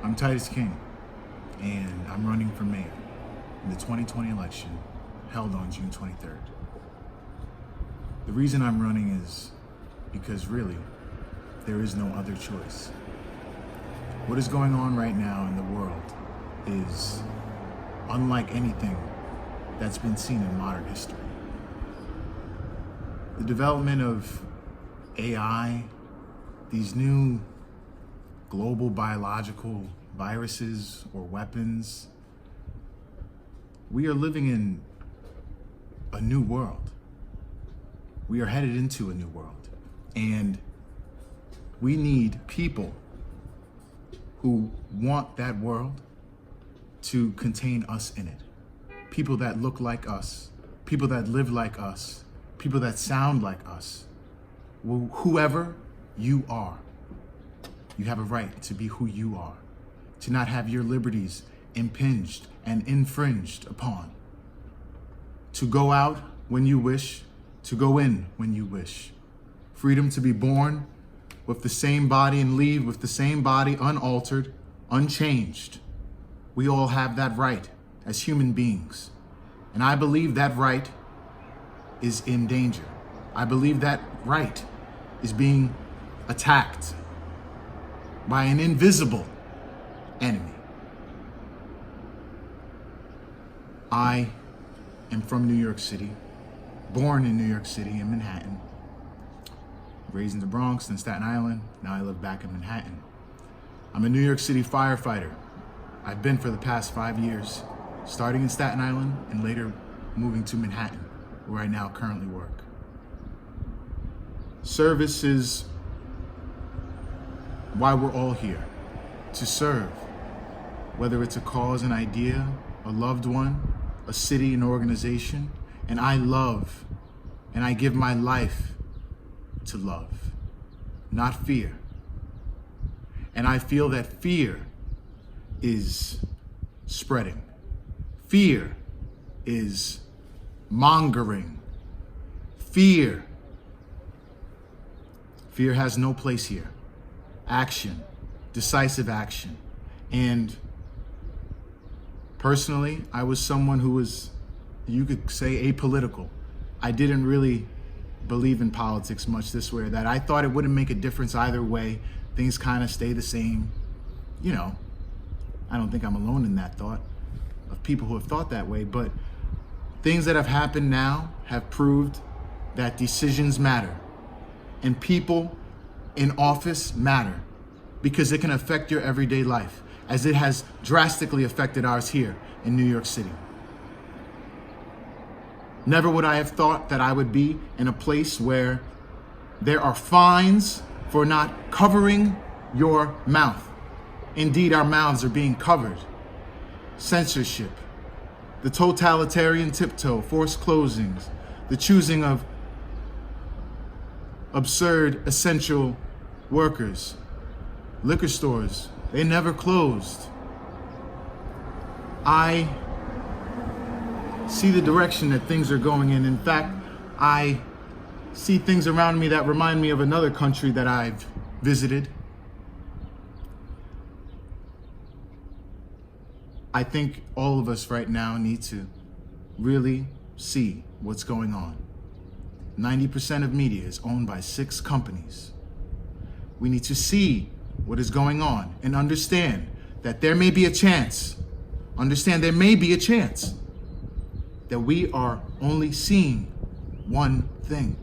I'm Titus King, and I'm running for mayor in the 2020 election held on June 23rd. The reason I'm running is because really, there is no other choice. What is going on right now in the world is unlike anything that's been seen in modern history. The development of AI, these new global biological viruses or weapons, we are living in a new world. We are headed into a new world. And we need people who want that world to contain us in it. People that look like us, people that live like us, people that sound like us. Whoever you are, you have a right to be who you are, to not have your liberties impinged and infringed upon, to go out when you wish, to go in when you wish. Freedom to be born with the same body and leave with the same body, unaltered, unchanged. We all have that right as human beings. And I believe that right is in danger. I believe that right is being attacked by an invisible enemy. I am from New York City, born in New York City in Manhattan, raised in the Bronx, then Staten Island. Now I live back in Manhattan. I'm a New York City firefighter. I've been for the past 5 years, starting in Staten Island and later moving to Manhattan, where I now currently work. Service is why we're all here, to serve, whether it's a cause, an idea, a loved one, a city, an organization. And I love, and I give my life to love, not fear. And I feel that fear is spreading. Fear is mongering. Fear has no place here. Action, decisive action. And personally, I was someone who was, you could say, apolitical. I didn't really believe in politics much this way or that. I thought it wouldn't make a difference either way. Things kind of stay the same. You know, I don't think I'm alone in that thought of people who have thought that way, but things that have happened now have proved that decisions matter and people in office matter because it can affect your everyday life, as it has drastically affected ours here in New York City. Never would I have thought that I would be in a place where there are fines for not covering your mouth. Indeed, our mouths are being covered. Censorship, the totalitarian tiptoe, forced closings, the choosing of absurd essential workers, liquor stores, they never closed. I see the direction that things are going in. In fact, I see things around me that remind me of another country that I've visited. I think all of us right now need to really see what's going on. 90% of media is owned by 6 companies. We need to see what is going on and understand that there may be a chance. Understand there may be a chance that we are only seeing one thing.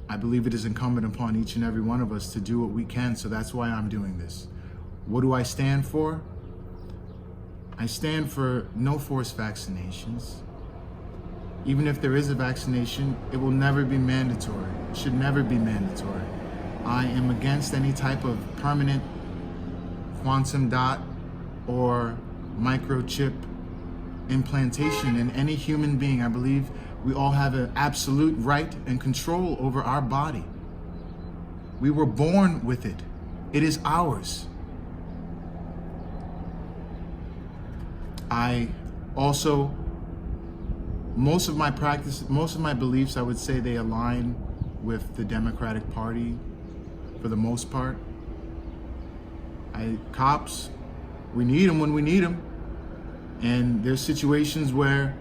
I believe it is incumbent upon each and every one of us to do what we can, so that's why I'm doing this. What do I stand for? I stand for no forced vaccinations. Even if there is a vaccination, it will never be mandatory. It should never be mandatory. I am against any type of permanent quantum dot or microchip implantation in any human being. I believe we all have an absolute right and control over our body. We were born with it. It is ours. I also, most of my beliefs, I would say they align with the Democratic Party for the most part. Cops, we need them when we need them. And there's situations where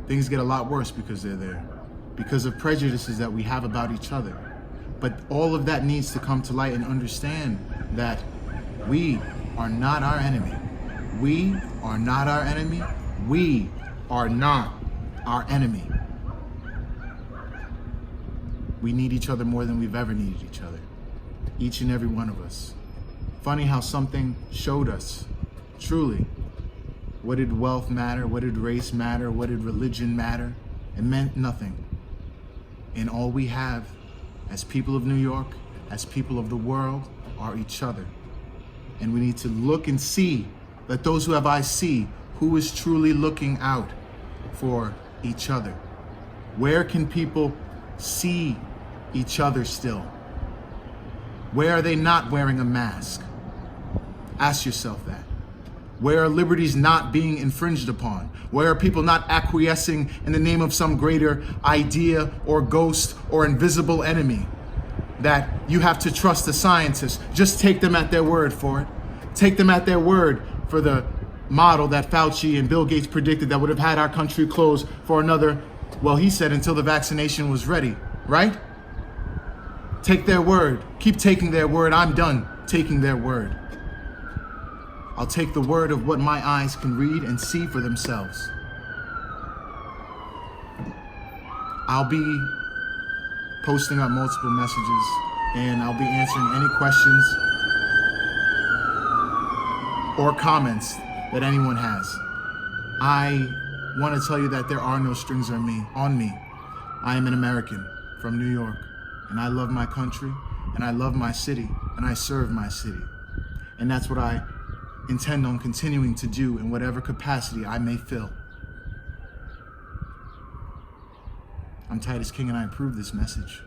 things get a lot worse because they're there, because of prejudices that we have about each other. But all of that needs to come to light and understand that we are not our enemy. We are not our enemy. We are not our enemy. We need each other more than we've ever needed each other. Each and every one of us. Funny how something showed us, truly, what did wealth matter? What did race matter? What did religion matter? It meant nothing. And all we have as people of New York, as people of the world, are each other. And we need to look and see, let those who have eyes see, who is truly looking out for each other. Where can people see each other still? Where are they not wearing a mask? Ask yourself that. Where are liberties not being infringed upon? Where are people not acquiescing in the name of some greater idea or ghost or invisible enemy? That you have to trust the scientists. Just take them at their word for it. Take them at their word for the model that Fauci and Bill Gates predicted that would have had our country closed for another, well, he said until the vaccination was ready, right? Take their word. Keep taking their word. I'm done taking their word. I'll take the word of what my eyes can read and see for themselves. I'll be posting up multiple messages and I'll be answering any questions or comments that anyone has. I want to tell you that there are no strings on me. I am an American from New York, and I love my country, and I love my city, and I serve my city. And that's what I intend on continuing to do in whatever capacity I may fill. I'm Titus King, and I approve this message.